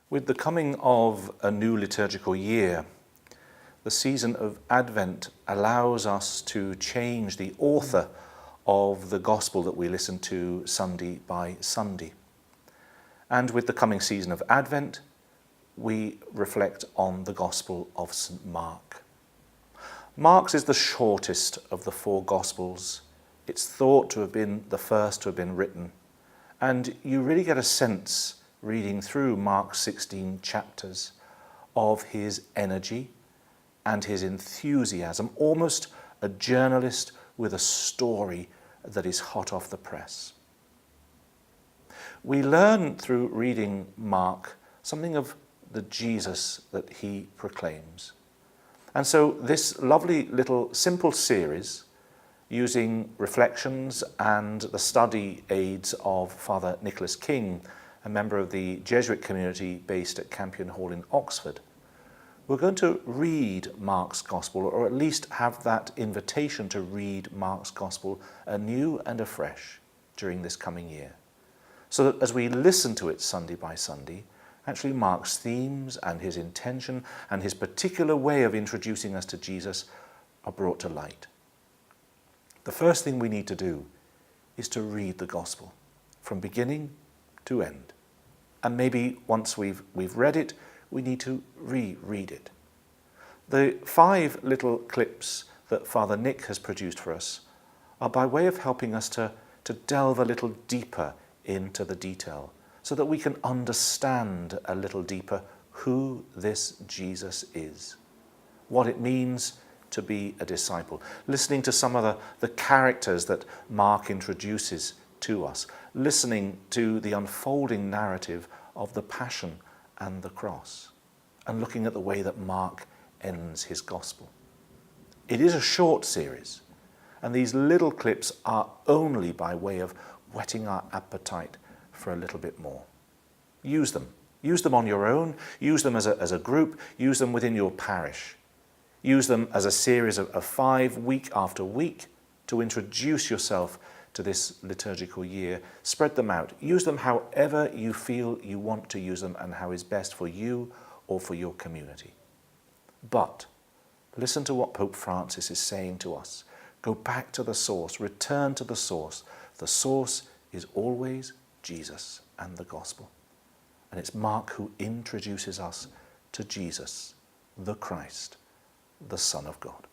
With the coming of a new liturgical year, the season of Advent allows us to change the author of the gospel that we listen to Sunday by Sunday. And with the coming season of Advent, we reflect on the Gospel of St. Mark. Mark's is the shortest of the four Gospels. It's thought to have been the first to have been written. And you really get a sense, reading through Mark's 16 chapters, of his energy and his enthusiasm, almost a journalist with a story that is hot off the press. We learn through reading Mark something of the Jesus that he proclaims. And so this lovely little simple series, using reflections and the study aids of Father Nicholas King, a member of the Jesuit community based at Campion Hall in Oxford, we're going to read Mark's Gospel, or at least have that invitation to read Mark's Gospel anew and afresh during this coming year, so that as we listen to it Sunday by Sunday, actually Mark's themes and his intention and his particular way of introducing us to Jesus are brought to light. The first thing we need to do is to read the Gospel from beginning to end. And maybe once we've read it, we need to reread it. The 5 little clips that Father Nick has produced for us are by way of helping us to delve a little deeper into the detail, so that we can understand a little deeper who this Jesus is, what it means to be a disciple, listening to some of the characters that Mark introduces to us, listening to the unfolding narrative of the Passion and the cross, and looking at the way that Mark ends his gospel. It is a short series, and these little clips are only by way of whetting our appetite for a little bit more. Use them. Use them on your own. Use them as a group. Use them within your parish. Use them as a series of 5 week after week to introduce yourself to this liturgical year. Spread them out. Use them however you feel you want to use them and how is best for you or for your community. But listen to what Pope Francis is saying to us. Go back to the source. Return to the source. The source is always Jesus and the gospel. And it's Mark who introduces us to Jesus, the Christ, the Son of God.